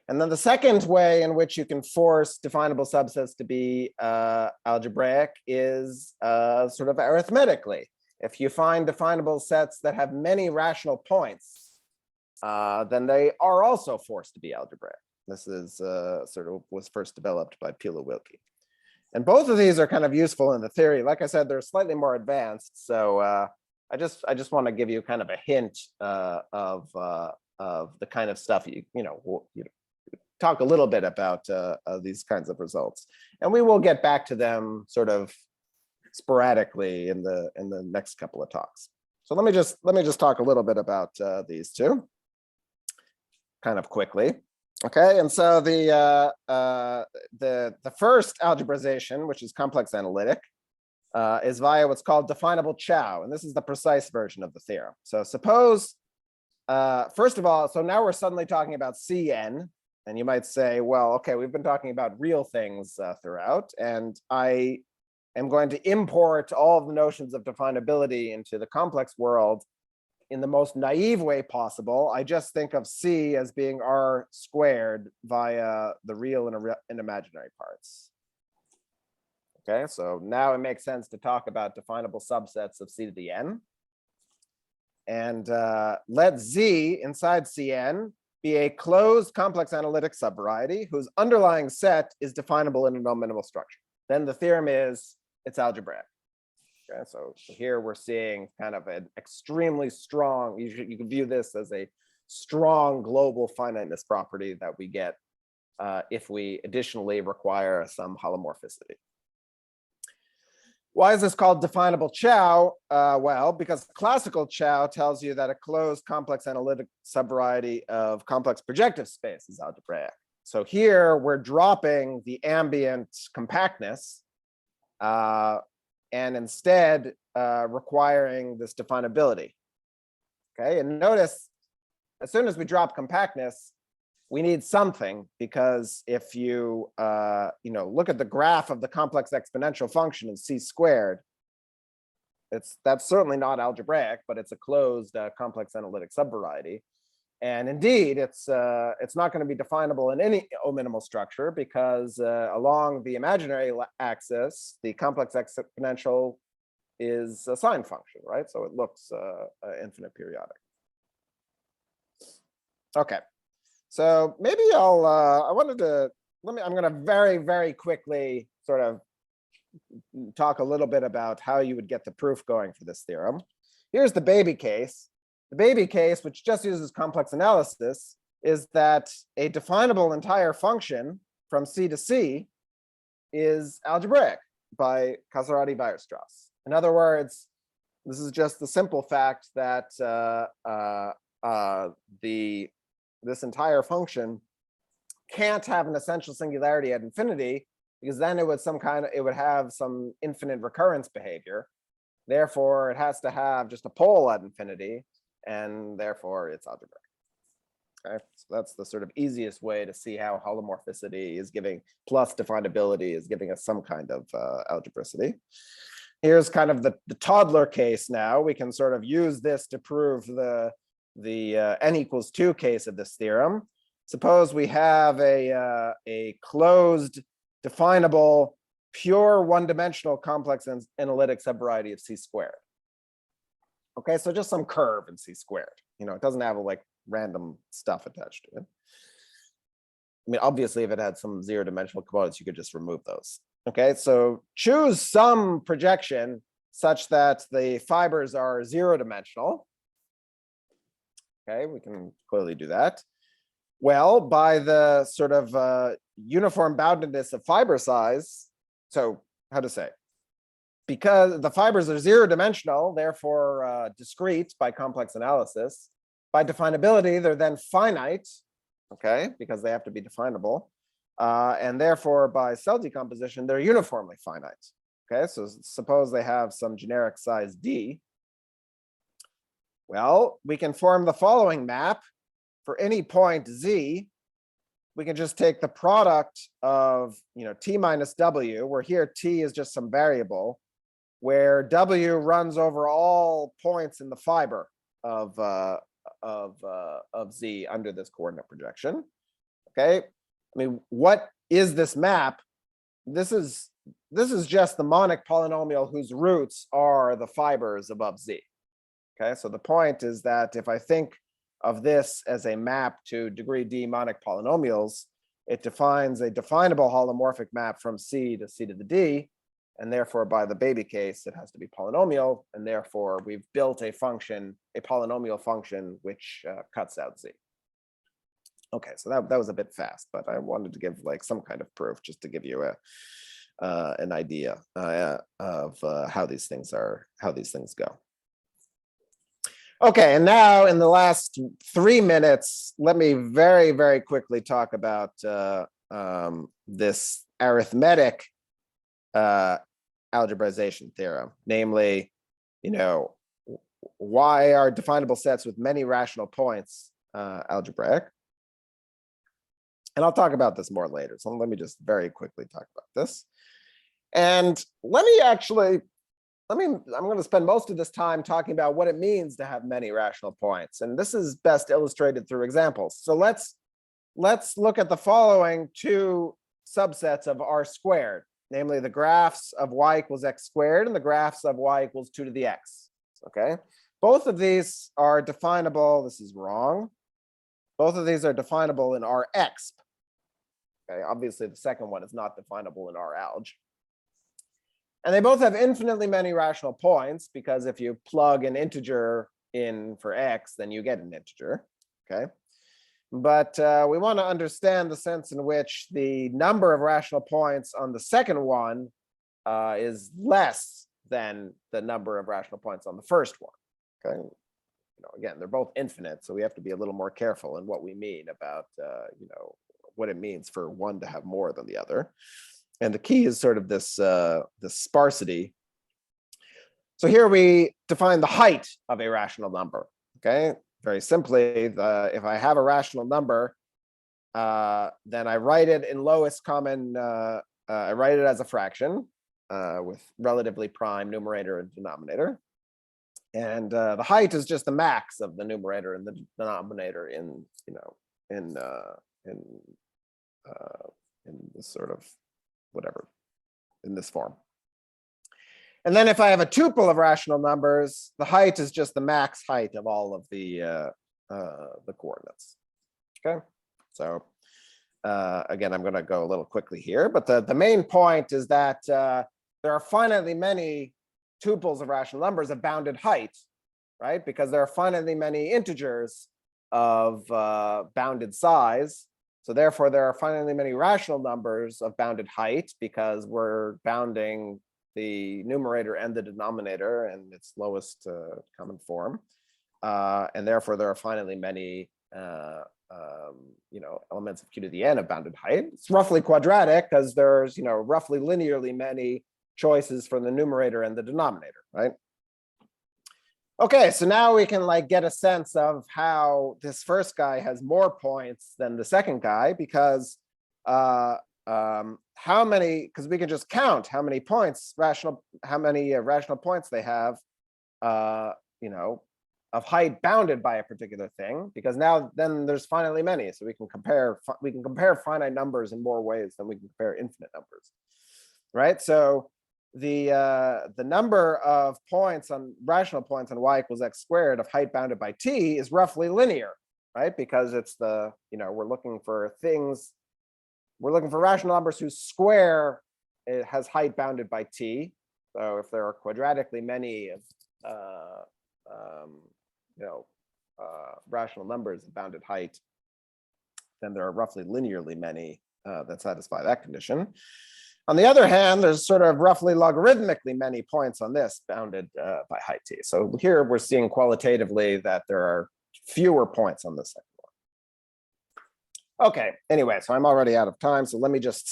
And then the second way in which you can force definable subsets to be algebraic is sort of arithmetically. If you find definable sets that have many rational points, then they are also forced to be algebraic. This is sort of was first developed by Pila-Wilke. And both of these are kind of useful in the theory. Like I said, they're slightly more advanced. So I just want to give you kind of a hint of the kind of stuff you talk a little bit about these kinds of results. And we will get back to them sort of sporadically in the next couple of talks. So let me just talk a little bit about these two kind of quickly. Okay, and so the first algebraization, which is complex analytic, is via what's called definable chow, and this is the precise version of the theorem. So suppose, first of all, so now we're suddenly talking about Cn, and you might say, well, okay, we've been talking about real things throughout, and I am going to import all of the notions of definability into the complex world in the most naive way possible. I just think of C as being R squared via the real and imaginary parts. Okay, so now it makes sense to talk about definable subsets of C to the n. And let Z inside Cn be a closed complex analytic subvariety whose underlying set is definable in a no-minimal structure. Then the theorem is it's algebraic. Okay, so here we're seeing kind of an extremely strong, you can view this as a strong global finiteness property that we get if we additionally require some holomorphicity. Why is this called definable chow? Well, because classical chow tells you that a closed complex analytic subvariety of complex projective space is algebraic. So here we're dropping the ambient compactness and instead requiring this definability. Okay, and notice as soon as we drop compactness, we need something, because if you look at the graph of the complex exponential function in c squared, that's certainly not algebraic, but it's a closed complex analytic subvariety. And indeed, it's not going to be definable in any O-minimal structure, because along the imaginary axis, the complex exponential is a sine function, right? So it looks infinite periodic. Okay, so maybe I'm going to very, very quickly sort of talk a little bit about how you would get the proof going for this theorem. Here's the baby case. The baby case, which just uses complex analysis, is that a definable entire function from C to C is algebraic by Casarati-Weierstrass. In other words, this is just the simple fact that this entire function can't have an essential singularity at infinity, because then it would have some infinite recurrence behavior. Therefore, it has to have just a pole at infinity, and therefore it's algebraic. Okay, so that's the sort of easiest way to see how holomorphicity is giving, plus definability is giving us some kind of algebricity. Here's kind of the toddler case now. We can sort of use this to prove the n equals 2 case of this theorem. Suppose we have a closed, definable, pure one-dimensional complex analytic subvariety of C squared. Okay, so just some curve in C squared. It doesn't have like random stuff attached to it. I mean, obviously, if it had some zero-dimensional components, you could just remove those. Okay, so choose some projection such that the fibers are zero-dimensional. Okay, we can clearly do that. Well, by the sort of uniform boundedness of fiber size, so how to say, because the fibers are zero-dimensional, therefore discrete by complex analysis, by definability, they're then finite, okay, because they have to be definable. And therefore, by cell decomposition, they're uniformly finite. Okay, so suppose they have some generic size D. Well, we can form the following map. For any point Z, we can just take the product of t minus w, where here t is just some variable, where w runs over all points in the fiber of Z under this coordinate projection. Okay, I mean, what is this map? This is just the monic polynomial whose roots are the fibers above Z. Okay, so the point is that if I think of this as a map to degree D monic polynomials, it defines a definable holomorphic map from C to C to the D, and therefore by the baby case, it has to be polynomial, and therefore we've built a function, a polynomial function, which cuts out Z. Okay, so that was a bit fast, but I wanted to give like some kind of proof just to give you an idea of how these things go. Okay, and now in the last 3 minutes, let me very, very quickly talk about this arithmetic algebraization theorem, namely, why are definable sets with many rational points algebraic? And I'll talk about this more later, so let me just very quickly talk about this. And I'm going to spend most of this time talking about what it means to have many rational points. And this is best illustrated through examples. So let's look at the following 2 subsets of R squared, namely the graphs of y equals x squared and the graphs of y equals 2 to the x. Okay, both of these are definable. This is wrong. Both of these are definable in Rx. Okay, obviously the second one is not definable in R-alg. And they both have infinitely many rational points, because if you plug an integer in for x, then you get an integer. Okay, but we want to understand the sense in which the number of rational points on the second one is less than the number of rational points on the first one. Okay, again, they're both infinite, so we have to be a little more careful in what we mean about what it means for one to have more than the other. And the key is sort of this sparsity. So here we define the height of a rational number. Okay, very simply, if I have a rational number then I write it in lowest common, I write it as a fraction with relatively prime numerator and denominator. And the height is just the max of the numerator and the denominator in, in this sort of whatever, in this form. And then if I have a tuple of rational numbers, the height is just the max height of all of the coordinates. Okay, so again, I'm going to go a little quickly here, but the main point is that there are finitely many tuples of rational numbers of bounded height, right? Because there are finitely many integers of bounded size. So therefore, there are finitely many rational numbers of bounded height because we're bounding the numerator and the denominator in its lowest common form. And therefore, there are finitely many elements of q to the n of bounded height. It's roughly quadratic because there's roughly linearly many choices for the numerator and the denominator, right? Okay, so now we can get a sense of how this first guy has more points than the second guy because how many, because we can just count how many points rational points they have of height bounded by a particular thing, because then there's finitely many, so we can compare finite numbers in more ways than we can compare infinite numbers, right? So the number of points on rational points on y equals x squared of height bounded by t is roughly linear, right? Because it's we're looking for rational numbers whose square it has height bounded by t. So if there are quadratically many rational numbers of bounded height, then there are roughly linearly many that satisfy that condition. On the other hand, there's sort of roughly logarithmically many points on this bounded by height t. So here we're seeing qualitatively that there are fewer points on this second one. Okay, anyway, so I'm already out of time. So let me just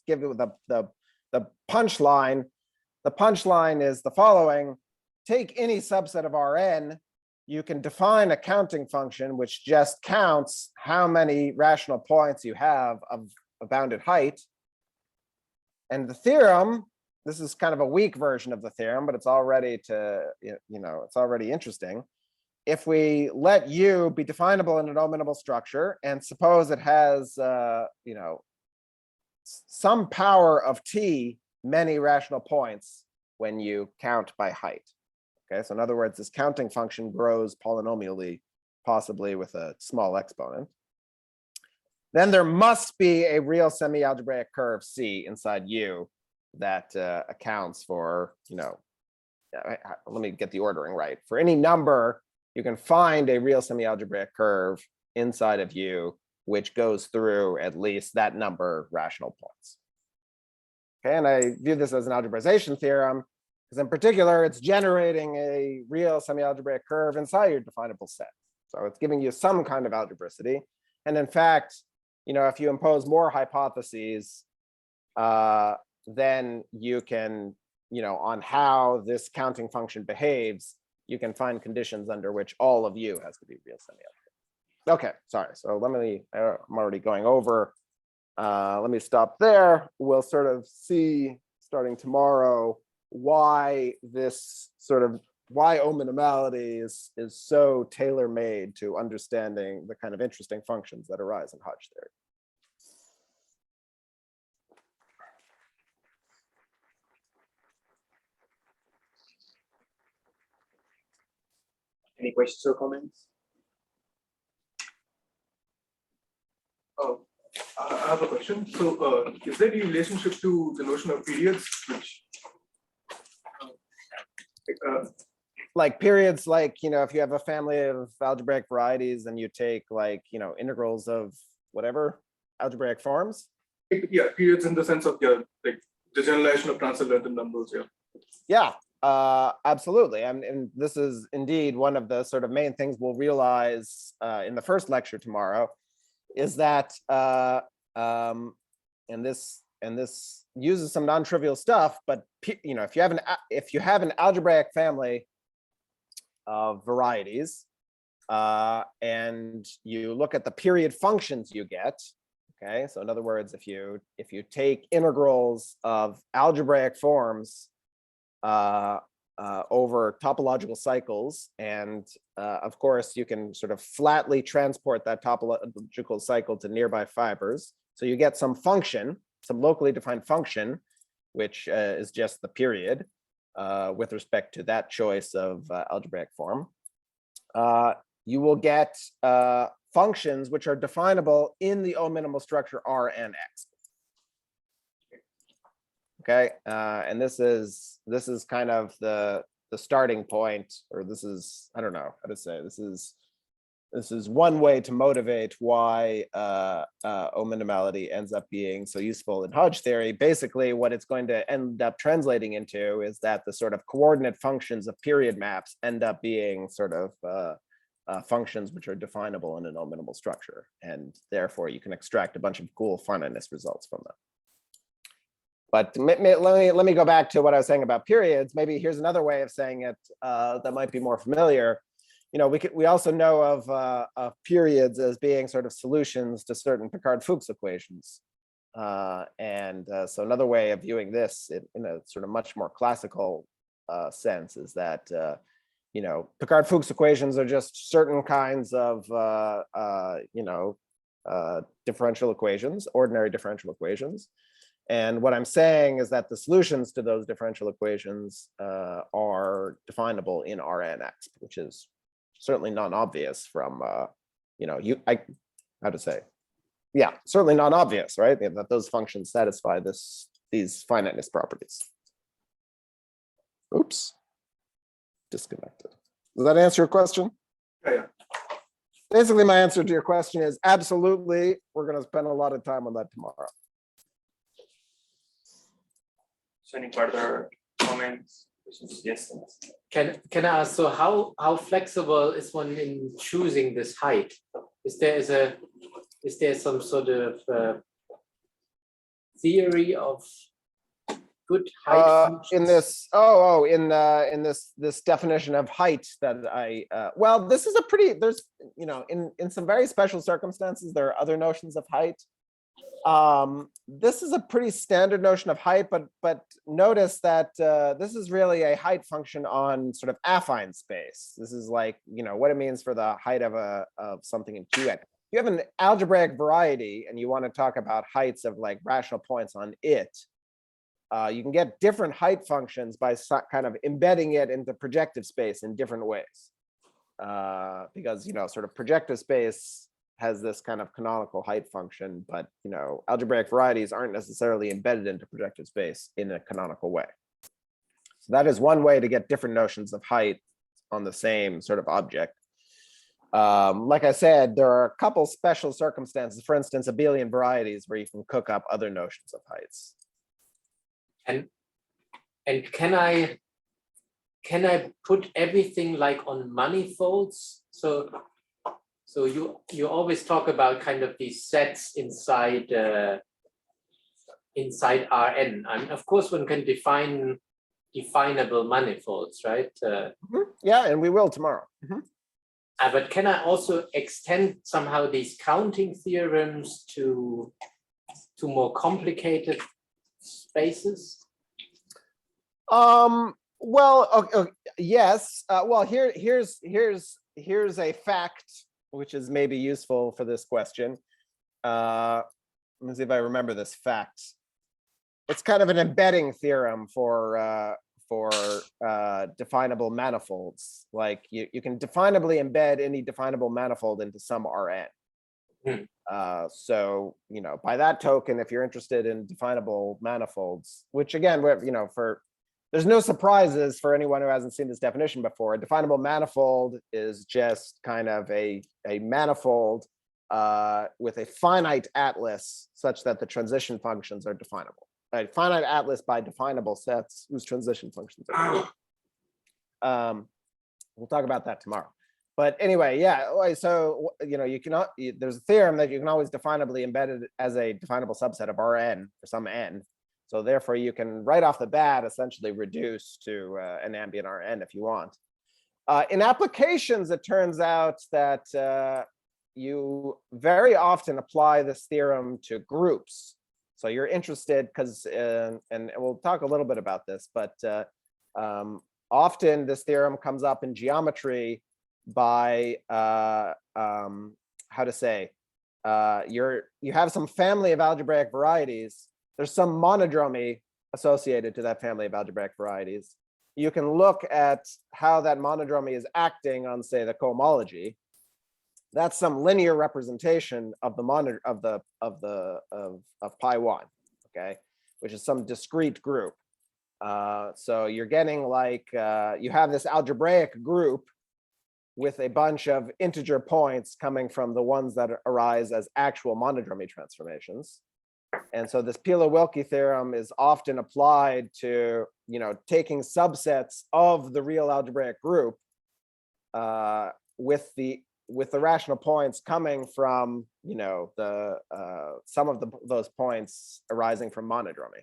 give you the punchline. The punchline is the following. Take any subset of Rn. You can define a counting function which just counts how many rational points you have of a bounded height. And the theorem, this is kind of a weak version of the theorem, but it's already it's already interesting. If we let U be definable in an O-minimal structure and suppose it has some power of t many rational points when you count by height. Okay, so in other words, this counting function grows polynomially, possibly with a small exponent. Then there must be a real semi-algebraic curve C inside U that accounts for, let me get the ordering right. For any number, you can find a real semi-algebraic curve inside of U, which goes through at least that number rational points. Okay, and I view this as an algebraization theorem, because in particular, it's generating a real semi-algebraic curve inside your definable set. So it's giving you some kind of algebraicity. And in fact, if you impose more hypotheses, then you can, on how this counting function behaves, you can find conditions under which all of U has to be real semi-algebraic. Okay, sorry. So I'm already going over. Let me stop there. We'll sort of see starting tomorrow why O-minimality is so tailor-made to understanding the kind of interesting functions that arise in Hodge theory. Any questions or comments? Oh, I have a question. So, is there any relationship to the notion of periods, which like periods, if you have a family of algebraic varieties and you take integrals of whatever algebraic forms? Yeah, periods in the sense of the generalization of transcendental numbers. Yeah, absolutely. And this is indeed one of the sort of main things we'll realize in the first lecture tomorrow, is that and this uses some non-trivial stuff, but if you have an algebraic family of varieties, and you look at the period functions you get. Okay, so in other words, if you take integrals of algebraic forms over topological cycles, and of course you can sort of flatly transport that topological cycle to nearby fibers, so you get some function, some locally defined function, which is just the period with respect to that choice of algebraic form. You will get functions which are definable in the O-minimal structure R and X. Okay, and this is kind of the starting point, or this is, I don't know how to say, this is one way to motivate why O-minimality ends up being so useful in Hodge theory. Basically, what it's going to end up translating into is that the sort of coordinate functions of period maps end up being sort of functions which are definable in an O-minimal structure, and therefore you can extract a bunch of cool finiteness results from them. But let me go back to what I was saying about periods. Maybe here's another way of saying it that might be more familiar. You know, we also know of periods as being sort of solutions to certain Picard-Fuchs equations. So another way of viewing this in a sort of much more classical sense is that you know, Picard-Fuchs equations are just certain kinds of differential equations, ordinary differential equations. And what I'm saying is that the solutions to those differential equations are definable in Rn x, which is certainly non-obvious from certainly non-obvious, right? That those functions satisfy these finiteness properties. Oops. Disconnected. Does that answer your question? Yeah. Basically, my answer to your question is absolutely. We're going to spend a lot of time on that tomorrow. So any further comments, suggestions? Can I ask, so how flexible is one in choosing this height? Is there some sort of theory of good height in this in this definition of height that I well, this is a pretty, there's, you know, in some very special circumstances there are other notions of height. This is a pretty standard notion of height, but notice that this is really a height function on sort of affine space. This is like, you know, what it means for the height of something in Qx. You have an algebraic variety and you want to talk about heights of like rational points on it. You can get different height functions by kind of embedding it into projective space in different ways. Because, you know, sort of projective space has this kind of canonical height function, but, you know, algebraic varieties aren't necessarily embedded into projective space in a canonical way. So that is one way to get different notions of height on the same sort of object. Like I said, there are a couple special circumstances, for instance, abelian varieties where you can cook up other notions of heights. And can I put everything like on manifolds? So you always talk about kind of these sets inside Rn. I mean, of course, one can define definable manifolds, right? Yeah, and we will tomorrow. But can I also extend somehow these counting theorems to more complicated spaces? Well, okay, yes. Well, here's a fact which is maybe useful for this question. Let me see if I remember this fact. It's kind of an embedding theorem for definable manifolds. Like you can definably embed any definable manifold into some Rn. So, you know, by that token, if you're interested in definable manifolds, which again, you know, there's no surprises for anyone who hasn't seen this definition before. A definable manifold is just kind of a manifold with a finite atlas such that the transition functions are definable. A finite atlas by definable sets whose transition functions are definable. We'll talk about that tomorrow. But anyway, yeah, so, you know, there's a theorem that you can always definably embed it as a definable subset of Rn for some n. So therefore, you can right off the bat essentially reduce to an ambient Rn if you want. In applications, it turns out that you very often apply this theorem to groups. So you're interested because, and we'll talk a little bit about this, but often this theorem comes up in geometry by how to say, you have some family of algebraic varieties. There's some monodromy associated to that family of algebraic varieties. You can look at how that monodromy is acting on, say, the cohomology. That's some linear representation of the of pi 1, okay, which is some discrete group. So you're getting like you have this algebraic group with a bunch of integer points coming from the ones that arise as actual monodromy transformations. And so this Pila-Wilke theorem is often applied to, taking subsets of the real algebraic group with the rational points coming from, some of those points arising from monodromy.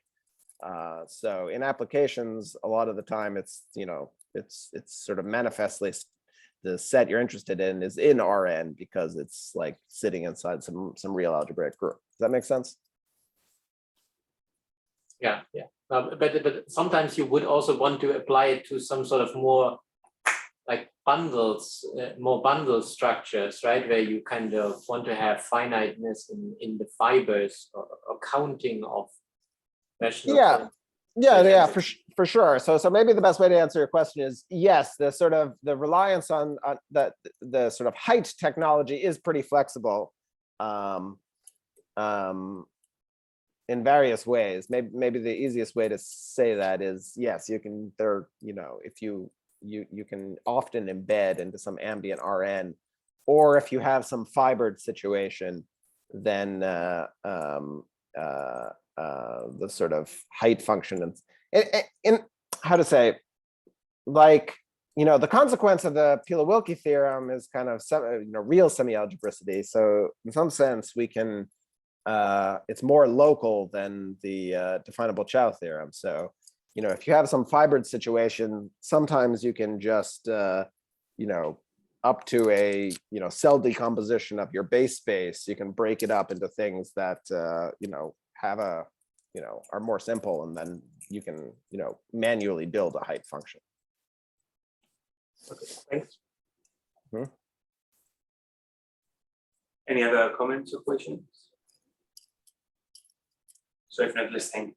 So in applications, a lot of the time it's sort of manifestly the set you're interested in is in Rn because it's like sitting inside some real algebraic group. Does that make sense? Yeah. But sometimes you would also want to apply it to some sort of more like bundles, more bundle structures, right? Where you kind of want to have finiteness in the fibers or counting of rational points. Yeah, for sure. So maybe the best way to answer your question is yes, the reliance on the sort of height technology is pretty flexible in various ways. Maybe the easiest way to say that is yes, you can if you can often embed into some ambient Rn, or if you have some fibered situation, then the sort of height function and how to say, like, the consequence of the Pila-Wilke theorem is kind of real semi-algebricity. So in some sense, we can it's more local than the definable Chow theorem. So if you have some fibered situation, sometimes you can just up to a cell decomposition of your base space, you can break it up into things that have a are more simple, and then you can manually build a height function. Okay, thanks. Hmm? Any other comments or questions? So if not, let's thank